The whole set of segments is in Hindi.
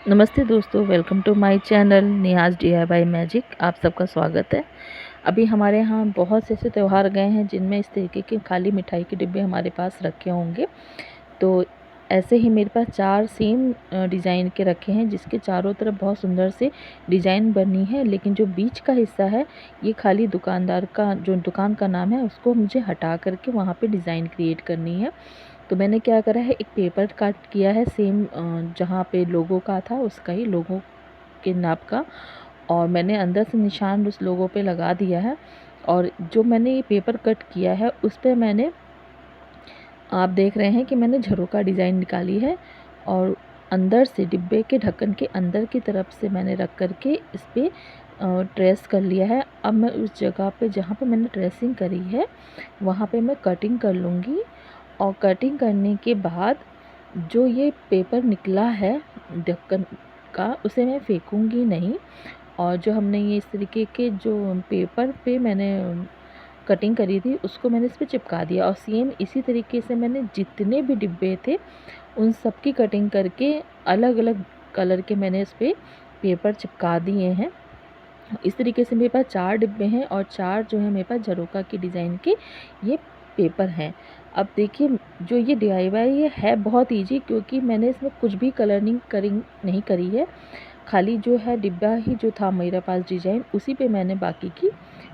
नमस्ते दोस्तों, welcome to my channel Nihaz DIY magic. आप सबका स्वागत है। अभी हमारे यहाँ बहुत से ऐसे त्यौहार गए हैं जिनमें इस तरीके के खाली मिठाई के डिब्बे हमारे पास रखे होंगे। तो ऐसे ही मेरे पास 4 सेम डिज़ाइन के रखे हैं, जिसके चारों तरफ बहुत सुंदर से डिज़ाइन बनी है, लेकिन जो बीच का हिस्सा है ये खाली दुकानदार का जो दुकान का नाम है उसको मुझे हटा कर के वहाँ पे डिज़ाइन क्रिएट करनी है। तो मैंने क्या करा है, एक पेपर कट किया है सेम जहाँ पे लोगो का था उसका ही लोगो के नाप का, और मैंने अंदर से निशान उस लोगो पे लगा दिया है। और जो मैंने ये पेपर कट किया है उस पे मैंने, आप देख रहे हैं कि मैंने झरोका डिज़ाइन निकाली है, और अंदर से डिब्बे के ढक्कन के अंदर की तरफ से मैंने रख कर के इस पे ट्रेस कर लिया है। अब मैं उस जगह पे जहाँ पे मैंने ट्रेसिंग करी है वहाँ पे मैं कटिंग कर लूँगी, और कटिंग करने के बाद जो ये पेपर निकला है ढक्कन का उसे मैं फेंकूँगी नहीं, और जो हमने ये इस तरीके के जो पेपर पे मैंने कटिंग करी थी उसको मैंने इस पे चिपका दिया, और सेम इसी तरीके से मैंने जितने भी डिब्बे थे उन सब की कटिंग करके अलग अलग कलर के मैंने इस पे पेपर चिपका दिए हैं। इस तरीके से मेरे पास 4 डिब्बे हैं, और 4 जो है मेरे पास झरोका की डिज़ाइन के ये पेपर हैं। अब देखिए, जो ये DIY ये है बहुत ईज़ी, क्योंकि मैंने इसमें कुछ भी कलरिंग नहीं करी है। खाली जो है डिब्बा ही जो था मेरे पास डिज़ाइन, उसी पे मैंने बाकी की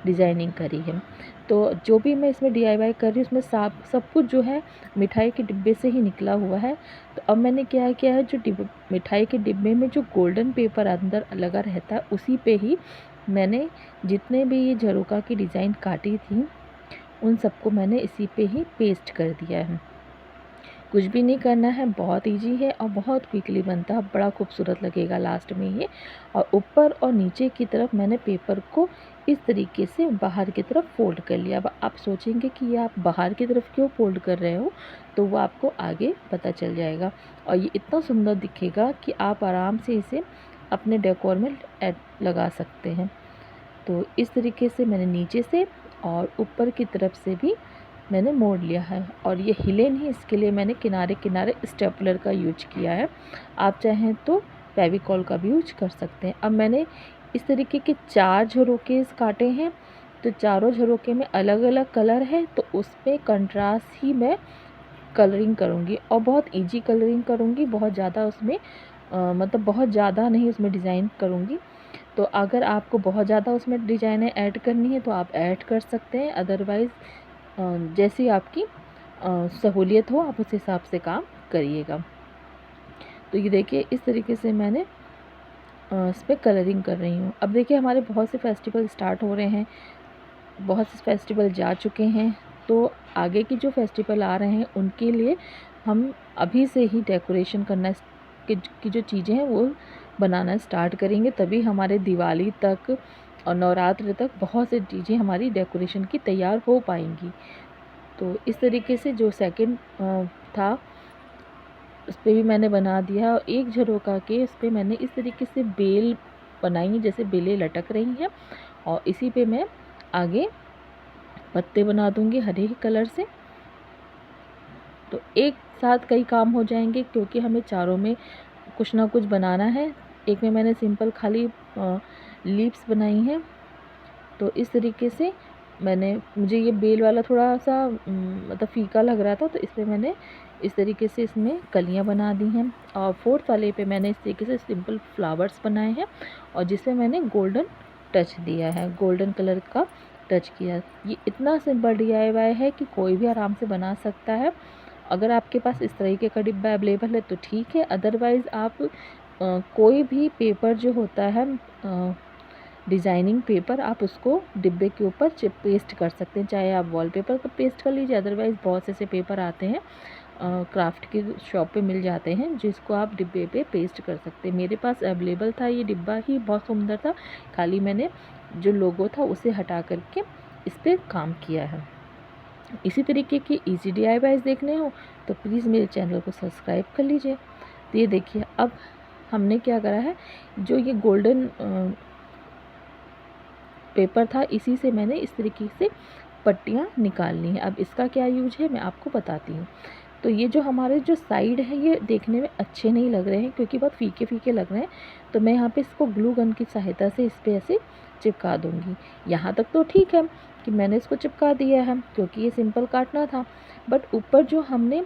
डिज़ाइनिंग करी है। तो जो भी मैं इसमें DIY कर रही हूँ उसमें सब कुछ जो है मिठाई के डिब्बे से ही निकला हुआ है। तो अब मैंने क्या किया है, जो मिठाई के डिब्बे में जो गोल्डन पेपर अंदर लगा रहता है उसी पे ही मैंने जितने भी ये झरोका की डिज़ाइन काटी थी उन सबको मैंने इसी पे ही पेस्ट कर दिया है। कुछ भी नहीं करना है, बहुत इजी है और बहुत क्विकली बनता है, बड़ा खूबसूरत लगेगा लास्ट में ये। और ऊपर और नीचे की तरफ मैंने पेपर को इस तरीके से बाहर की तरफ फ़ोल्ड कर लिया। अब आप सोचेंगे कि ये आप बाहर की तरफ क्यों फ़ोल्ड कर रहे हो, तो वो आपको आगे पता चल जाएगा। और ये इतना सुंदर दिखेगा कि आप आराम से इसे अपने डेकोर में लगा सकते हैं। तो इस तरीके से मैंने नीचे से और ऊपर की तरफ से भी मैंने मोड़ लिया है, और ये हिले नहीं इसके लिए मैंने किनारे किनारे स्टेपलर का यूज किया है। आप चाहें तो फेविकॉल का भी यूज कर सकते हैं। अब मैंने इस तरीके के 4 झरोके काटे हैं, तो चारों झरोके में अलग अलग कलर है, तो उसमें कंट्रास्ट ही मैं कलरिंग करूँगी, और बहुत इजी कलरिंग करूँगी। बहुत ज़्यादा उसमें मतलब बहुत ज़्यादा नहीं उसमें डिज़ाइन करूँगी। तो अगर आपको बहुत ज़्यादा उसमें डिज़ाइनें ऐड करनी है तो आप ऐड कर सकते हैं, अदरवाइज़ जैसी आपकी सहूलियत हो आप उस हिसाब से काम करिएगा। तो ये देखिए, इस तरीके से मैंने इस पे कलरिंग कर रही हूँ। अब देखिए, हमारे बहुत से फेस्टिवल स्टार्ट हो रहे हैं, बहुत से फेस्टिवल जा चुके हैं, तो आगे की जो फेस्टिवल आ रहे हैं उनके लिए हम अभी से ही डेकोरेशन करना की जो चीज़ें हैं वो बनाना स्टार्ट करेंगे, तभी हमारे दिवाली तक और नवरात्र तक बहुत सी चीज़ें हमारी डेकोरेशन की तैयार हो पाएंगी। तो इस तरीके से जो सेकंड था उस पे भी मैंने बना दिया, और एक झरोका के उस पे मैंने इस तरीके से बेल बनाई है, जैसे बेलें लटक रही हैं, और इसी पे मैं आगे पत्ते बना दूंगी हरे ही कलर से। तो एक साथ कई काम हो जाएंगे, क्योंकि हमें चारों में कुछ ना कुछ बनाना है। एक में मैंने सिंपल खाली लीव्स बनाई हैं, तो इस तरीके से मुझे ये बेल वाला थोड़ा सा मतलब फीका लग रहा था, तो इसलिए मैंने इस तरीके से इसमें कलियां बना दी हैं। और फोर्थ वाले पे मैंने इस तरीके से सिंपल फ्लावर्स बनाए हैं, और जिसमें मैंने गोल्डन टच दिया है, गोल्डन कलर का टच किया। ये इतना सिंपल DIY है कि कोई भी आराम से बना सकता है। अगर आपके पास इस तरीके का डिब्बा अवेलेबल है तो ठीक है, अदरवाइज़ आप कोई भी पेपर जो होता है डिज़ाइनिंग पेपर, आप उसको डिब्बे के ऊपर पेस्ट कर सकते हैं। चाहे आप वॉलपेपर का पेस्ट कर लीजिए, अदरवाइज़ बहुत से ऐसे पेपर आते हैं क्राफ्ट की शॉप पे मिल जाते हैं, जिसको आप डिब्बे पे पेस्ट कर सकते हैं। मेरे पास अवेलेबल था ये डिब्बा ही, बहुत सुंदर था, खाली मैंने जो लोगो था उसे हटा करके इस पर काम किया है। इसी तरीके के इजी DIYs देखने हो तो प्लीज़ मेरे चैनल को सब्सक्राइब कर लीजिए। तो ये देखिए, अब हमने क्या करा है, जो ये गोल्डन पेपर था इसी से मैंने इस तरीके से पट्टियाँ निकाल ली हैं। अब इसका क्या यूज है मैं आपको बताती हूँ। तो ये जो हमारे जो साइड है ये देखने में अच्छे नहीं लग रहे हैं क्योंकि बहुत फीके फीके लग रहे हैं। तो मैं यहाँ पे इसको ग्लू गन की सहायता से इस पर ऐसे चिपका दूँगी। यहाँ तक तो ठीक है कि मैंने इसको चिपका दिया है क्योंकि ये सिंपल काटना था, बट ऊपर जो हमने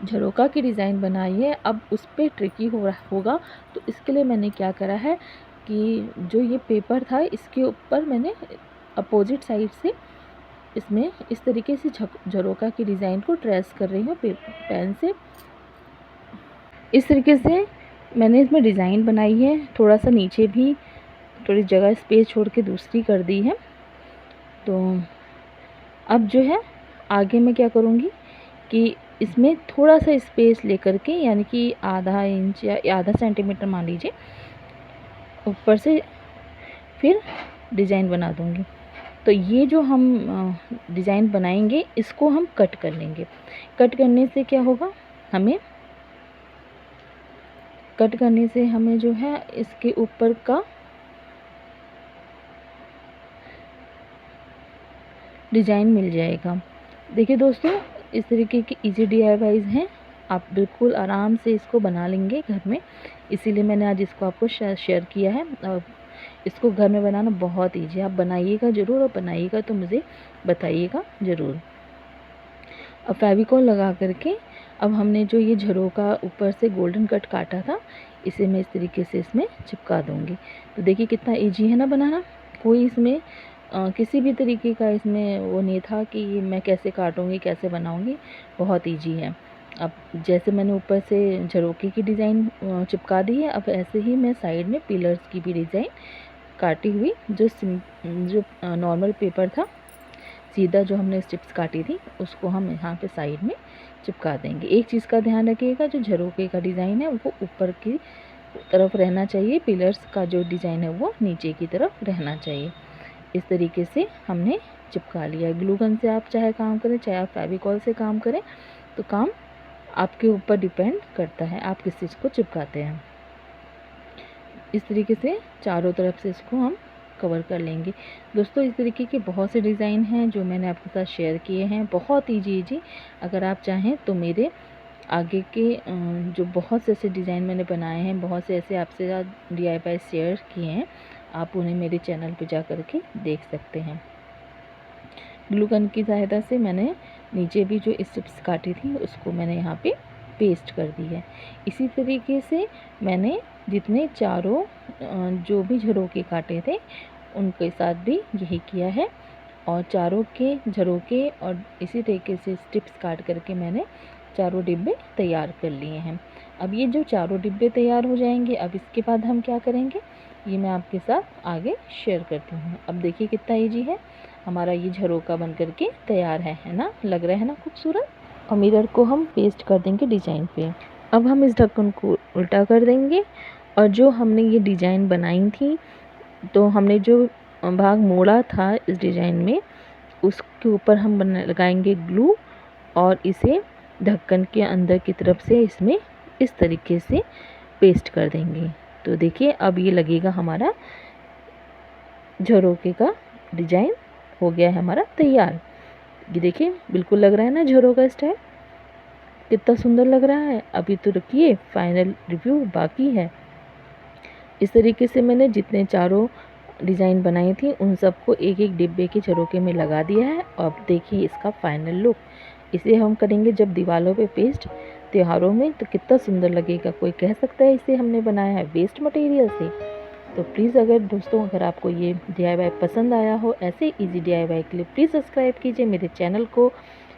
झरोका की डिज़ाइन बनाई है अब उस पर ट्रिकी होगा। तो इसके लिए मैंने क्या करा है कि जो ये पेपर था इसके ऊपर मैंने अपोजिट साइड से इसमें इस तरीके से झरोका की डिज़ाइन को ट्रेस कर रही हूँ पेन से। इस तरीके से मैंने इसमें डिज़ाइन बनाई है। थोड़ा सा नीचे भी थोड़ी जगह स्पेस छोड़ के दूसरी कर दी है। तो अब जो है आगे मैं क्या करूँगी कि इसमें थोड़ा सा स्पेस लेकर के, यानी कि आधा इंच या आधा सेंटीमीटर मान लीजिए, ऊपर से फिर डिज़ाइन बना दूँगी। तो ये जो हम डिज़ाइन बनाएंगे इसको हम कट कर लेंगे। कट करने से क्या होगा, हमें जो है इसके ऊपर का डिज़ाइन मिल जाएगा। देखिए दोस्तों, इस तरीके के इजी DIYs हैं, आप बिल्कुल आराम से इसको बना लेंगे घर में। इसीलिए मैंने आज इसको आपको शेयर किया है। और इसको घर में बनाना बहुत ईजी है, आप बनाइएगा ज़रूर, और बनाइएगा तो मुझे बताइएगा ज़रूर। अब फेविकॉल लगा करके अब हमने जो ये झरोका ऊपर से गोल्डन कट काटा था इसे मैं इस तरीके से इसमें चिपका दूँगी। तो देखिए कितना ईजी है ना बनाना। कोई इसमें किसी भी तरीके का इसमें वो नहीं था कि मैं कैसे काटूँगी, कैसे बनाऊँगी, बहुत ईजी है। अब जैसे मैंने ऊपर से झरोके की डिज़ाइन चिपका दी है, अब ऐसे ही मैं साइड में पिलर्स की भी डिज़ाइन काटी हुई जो नॉर्मल पेपर था, सीधा जो हमने स्ट्रिप्स काटी थी उसको हम यहाँ पे साइड में चिपका देंगे। एक चीज़ का ध्यान रखिएगा, जो झरोके का डिज़ाइन है वो ऊपर की तरफ रहना चाहिए, पिलर्स का जो डिज़ाइन है वो नीचे की तरफ रहना चाहिए। इस तरीके से हमने चिपका लिया। ग्लू गन से आप चाहे काम करें, चाहे आप फेविकॉल से काम करें, तो काम आपके ऊपर डिपेंड करता है आप किस चीज़ को चिपकाते हैं। इस तरीके से चारों तरफ से इसको हम कवर कर लेंगे। दोस्तों, इस तरीके के बहुत से डिज़ाइन हैं जो मैंने आपके साथ शेयर किए हैं, बहुत ईजी। अगर आप चाहें तो मेरे आगे के जो बहुत से ऐसे डिज़ाइन मैंने बनाए हैं, बहुत से ऐसे आपसे DIY शेयर किए हैं, आप उन्हें मेरे चैनल पे जा कर के देख सकते हैं। ग्लू गन की सहायता से मैंने नीचे भी जो स्ट्रिप्स काटी थी उसको मैंने यहाँ पे पेस्ट कर दी है। इसी तरीके से मैंने जितने चारों जो भी झरोके काटे थे उनके साथ भी यही किया है, और चारों के झरोके और इसी तरीके से स्ट्रिप्स काट करके मैंने चारों डिब्बे तैयार कर लिए हैं। अब ये जो चारों डिब्बे तैयार हो जाएंगे, अब इसके बाद हम क्या करेंगे ये मैं आपके साथ आगे शेयर करती हूँ। अब देखिए कितना ईजी है, हमारा ये झरोका बन करके तैयार है ना, लग रहा है ना खूबसूरत। और मिरर को हम पेस्ट कर देंगे डिज़ाइन पे। अब हम इस ढक्कन को उल्टा कर देंगे, और जो हमने ये डिज़ाइन बनाई थी, तो हमने जो भाग मोड़ा था इस डिज़ाइन में, उसके ऊपर हम लगाएंगे ग्लू, और इसे ढक्कन के अंदर की तरफ से इसमें इस तरीके से पेस्ट कर देंगे। तो देखिए अब ये लगेगा हमारा झरोके का डिज़ाइन हो गया है हमारा तैयार। ये देखिए बिल्कुल लग रहा है ना झरोका स्टाइल, कितना सुंदर लग रहा है। अभी तो रुकिए, फाइनल रिव्यू बाकी है। इस तरीके से मैंने जितने चारों डिज़ाइन बनाई थी उन सबको एक एक डिब्बे के झरोके में लगा दिया है। अब देखिए इसका फाइनल लुक। इसे हम करेंगे जब दीवारों पे पेस्ट त्योहारों में, तो कितना सुंदर लगेगा। कोई कह सकता है इसे हमने बनाया है वेस्ट मटेरियल से। तो प्लीज़ अगर आपको ये DIY पसंद आया हो, ऐसे इजी DIY के लिए प्लीज़ सब्सक्राइब कीजिए मेरे चैनल को,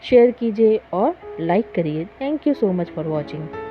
शेयर कीजिए और लाइक करिए। Thank you so much for watching.